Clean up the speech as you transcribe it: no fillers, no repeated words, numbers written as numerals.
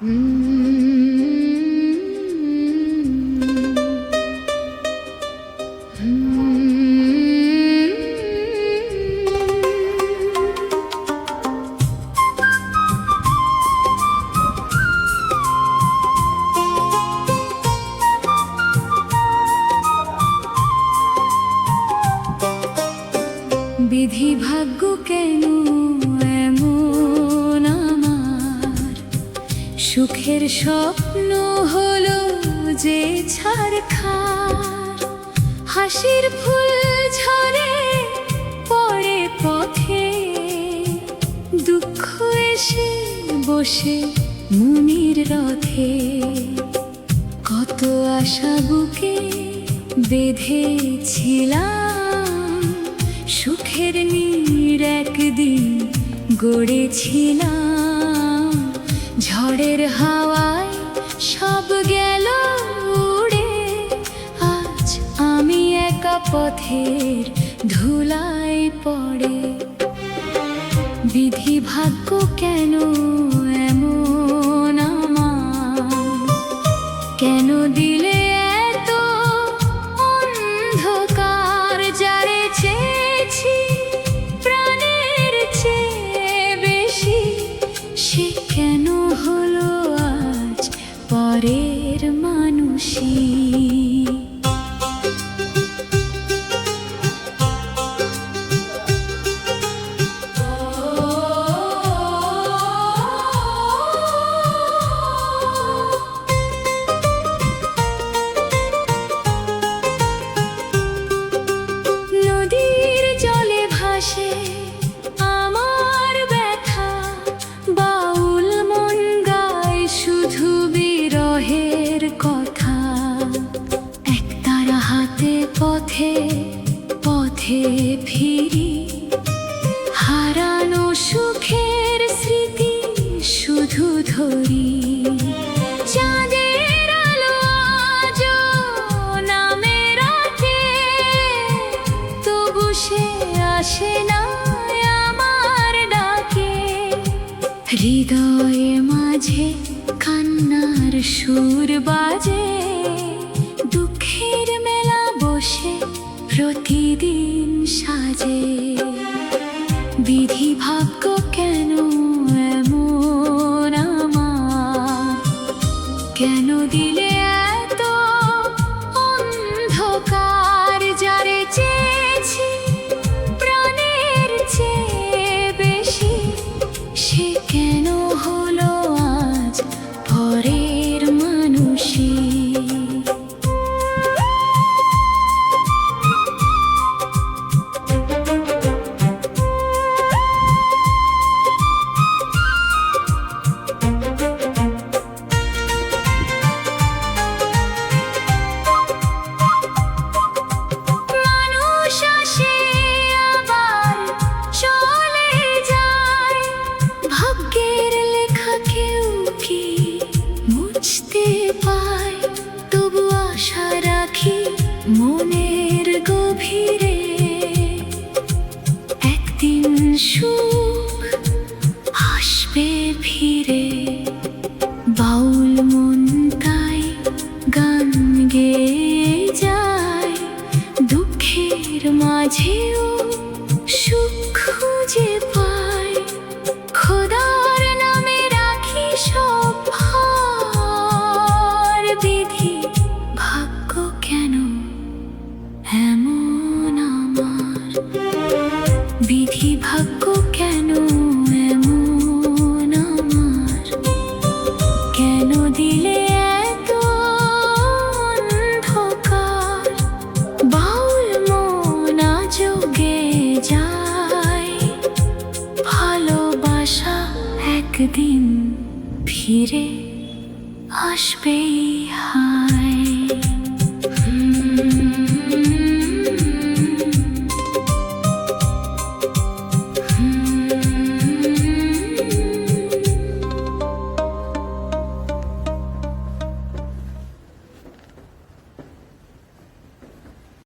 বিধি ভাগ্য কেন এমন আমার, সুখের স্বপ্ন হলো যে ছারখার। হাসির ফুল ঝরে পড়ে পথে, দুঃখ এসে বসে মনির রথে। কত আশা বুকে বেঁধেছিলাম, সুখের নীড় একদিন গড়েছিলাম। ঝড়ের হাওয়ায় সব গেল উড়ে, আজ আমি একা পথের ধুলায় পড়ে। বিধি ভাগ্য কেন এমন আমার, কেন দিলে এত অন্ধকার? যারে চেয়েছি প্রাণের চেয়ে বেশি, সে কেন হলো আজ পরের মানুষই? আমার ব্যথা বাউল মন গায় শুধু বিরহের কথা। একতারা হাতে পথে পথে ফিরি, হারানো সুখের স্মৃতি শুধু ধরি। চাঁদের আলো আজও নামে রাতে, তবু সে আসে না আমার ডাকে। হৃদয়ে মাঝে কান্নার সুর বাজে, দুঃখের মেলা বসে প্রতিদিন সাজে। বিধি ভাগ্য কেন এমন আমার, কেন দিলে এত অন্ধকার? যারে চেয়েছি প্রাণের চেয়ে বেশি, সে কেন হলো আজ পরের মানুষই? তবু আশা রাখি মনের গভীরে, একদিন সুখ আসবে ফিরে। বাউল মন তাই গান গেয়ে যায়, দুঃখের মাঝেও সুখ খুঁজে পায়। খোদার নামে রাখি সব হার, বিধি ভাগ্য কেন এমন আমার, বিধি ভাগ্য কেন এমন আমার, কেন দিলে এত অন্ধকার? বাউল মন আজও গেয়ে যায়, ভালোবাসা একদিন ফিরে আসবেই হায়।